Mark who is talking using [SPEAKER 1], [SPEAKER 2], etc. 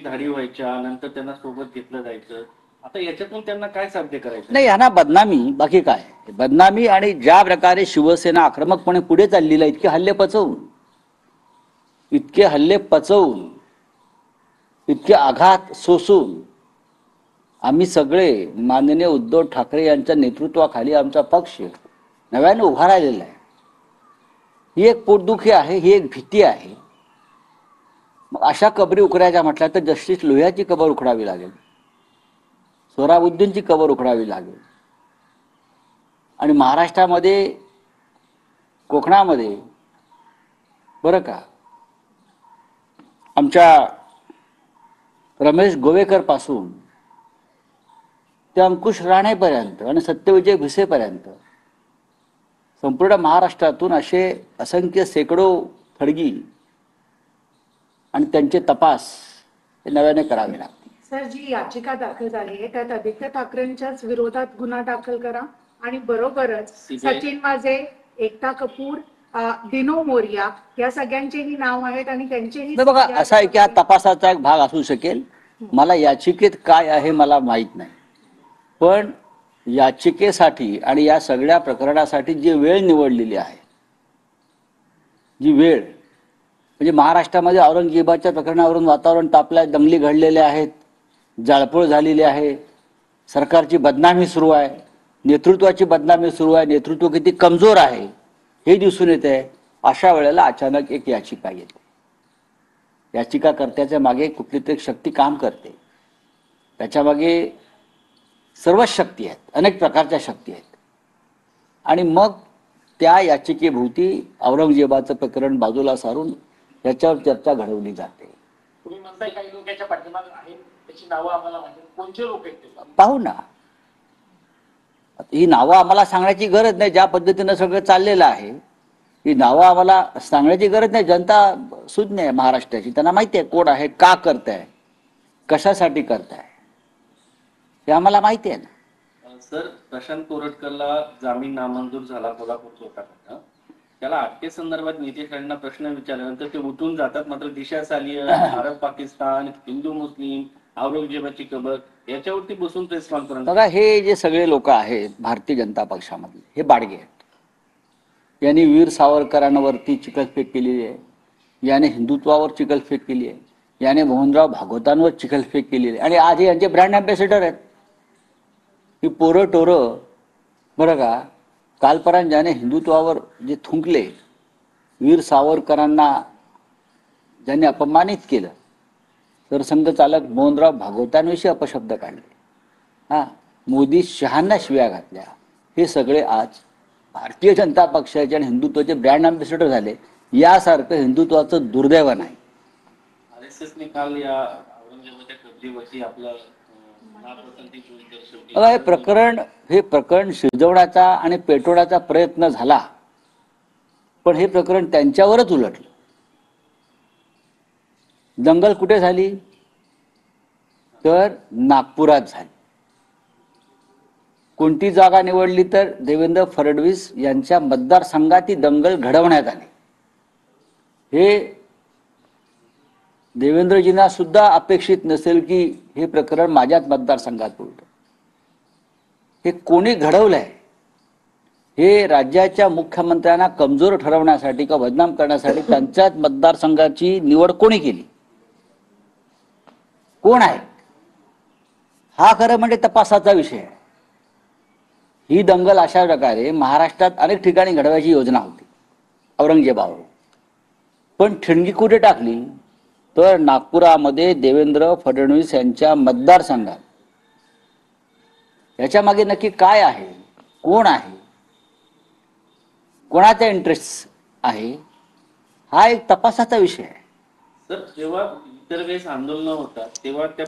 [SPEAKER 1] धाडी व्हायच्या, नंतर त्यांना सोबत घेतलं जायचं. आता याच्यातून त्यांना काय साध्य करायचं?
[SPEAKER 2] नाही, यांना बदनामी, बाकी काय बदनामी. आणि ज्या प्रकारे शिवसेना आक्रमकपणे पुढे चाललेली आहे, इतके हल्ले पचवून इतके आघात सोसून आम्ही सगळे माननीय उद्धव ठाकरे यांच्या नेतृत्वाखाली आमचा पक्ष नव्याने उभा राहिलेला आहे. ही एक पोटदुखी आहे, ही एक भीती आहे. मग अशा कबरी उकरायच्या म्हटल्या तर जस्टिस लोहियाची कबर उखडावी लागेल, सोहराबुद्दीनची कबर उखडावी लागेल. आणि महाराष्ट्रामध्ये, कोकणामध्ये बरं का, आमच्या रमेश गोवेकर पासून ते अंकुश राणेपर्यंत आणि सत्यविजय भिसेपर्यंत संपूर्ण महाराष्ट्रातून असे असंख्य शेकडो थडगी आणि त्यांचे तपास हे नव्याने करावे लागतील.
[SPEAKER 3] सर, जी याचिका दाखल झाली आहे त्यात आदित्य ठाकरेंच्याच विरोधात गुन्हा दाखल करा आणि बरोबरच सचिन वाझे, एकता कपूर, दिनो मोरिया या सगळ्यांचेही नाव आहेत आणि त्यांचेही.
[SPEAKER 2] बघा, असा आहे की हा तपासाचा एक भाग असू शकेल. मला याचिकेत काय आहे मला माहीत नाही, पण याचिकेसाठी आणि या सगळ्या प्रकरणासाठी जी वेळ निवडलेली आहे, जी वेळ म्हणजे महाराष्ट्रामध्ये औरंगजेबाच्या प्रकरणावरून वातावरण तापलंय, दंगली घडलेल्या आहेत, जाळपोळ झालेली आहे, सरकारची बदनामी सुरू आहे, नेतृत्वाची बदनामी सुरू आहे, नेतृत्व किती कमजोर आहे हे दिसून येते. अशा वेळेला अचानक एक याचिका येते. याचिकाकर्त्याच्या मागे कुठली तरी शक्ती काम करते. त्याच्या मागे सर्वच शक्ती आहेत, अनेक प्रकारच्या शक्ती आहेत. आणि मग त्या याचिकेभोवती औरंगजेबाचं प्रकरण बाजूला सारून याच्यावर चर्चा घडवली जाते.
[SPEAKER 1] तुम्ही म्हणताय काही लोक याच्या पाठीमागे आहेत, त्याची नावं आम्हाला माहिती, कोणते लोक आहेत ते
[SPEAKER 2] पाहू ना. ही नावं आम्हाला सांगण्याची गरज नाही. ज्या पद्धतीनं सगळं चाललेलं आहे, ही नावं आम्हाला सांगण्याची गरज नाही. जनता सुज्ञ आहे महाराष्ट्राची, त्यांना माहिती आहे कोण आहे, का करताय, कशासाठी करताय, हे आम्हाला माहिती आहे ना.
[SPEAKER 1] सर, प्रशांत कोरटकरला जामीन नामंजूर झाला कोल्हापूरच्या प्रकरणात. त्याला अटकेसंदर्भात नितेश राणेंना प्रश्न विचारल्यानंतर ते उठून जातात. मात्र दिशा सालियन, अरब पाकिस्तान, हिंदू मुस्लिम, औरंगजेबाची कबर याच्यावरती बसून प्रेस कॉन्फरन्स.
[SPEAKER 2] बघा, हे जे सगळे लोक आहेत भारतीय जनता पक्षामधले, हे बाडगे आहेत. यांनी वीर सावरकरांवरती चिखलफेक केलेली आहे, याने हिंदुत्वावर चिखलफेक केली आहे, याने मोहनराव भागवतांवर चिखलफेक केलेली आहे. आणि आज हे यांचे ब्रँड अँबॅसेडर आहेत. ही पोरं टोरं बरं का, कालपर्यंत ज्याने हिंदुत्वावर जे थुंकले, वीर सावरकरांना ज्यांनी अपमानित केलं, सरसंघचालक मोहनराव भागवतांविषयी अपशब्द काढले, मोदी शहांना शिव्या घातल्या, हे सगळे आज भारतीय जनता पक्षाचे आणि हिंदुत्वाचे ब्रँड अँबॅसेडर झाले. यासारखं हिंदुत्वाचं दुर्दैव नाही.
[SPEAKER 1] RSSने काल या औरंगजेबाच्या कबरीवरती आपलं
[SPEAKER 2] हे प्रकरण शिजवण्याचा आणि पेटवण्याचा प्रयत्न झाला, पण हे प्रकरण त्यांच्यावरच उलटलं. दंगल कुठे झाली तर नागपुरात झाली. कोणती जागा निवडली तर देवेंद्र फडणवीस यांच्या मतदारसंघात ही दंगल घडवण्यात आली. हे देवेंद्रजींना सुद्धा अपेक्षित नसेल की हे प्रकरण माझ्याच मतदारसंघात उलट. हे कोणी घडवलंय? हे राज्याच्या मुख्यमंत्र्यांना कमजोर ठरवण्यासाठी किंवा बदनाम करण्यासाठी त्यांच्याच मतदारसंघाची निवड कोणी केली? कोण आहे? हा खरं म्हणजे तपासाचा विषय आहे. ही दंगल अशा प्रकारे महाराष्ट्रात अनेक ठिकाणी घडवायची योजना होती औरंगजेबावर, पण ठिणगी कुठे टाकली तर नागपुरामध्ये देवेंद्र फडणवीस यांच्या मतदारसंघात. याच्या मागे नक्की काय आहे, कोण आहे, कोणाचा इंटरेस्ट आहे, हा एक तपासाचा विषय आहे.
[SPEAKER 1] सर, जेव्हा इतर वेळेस आंदोलन होतात तेव्हा त्या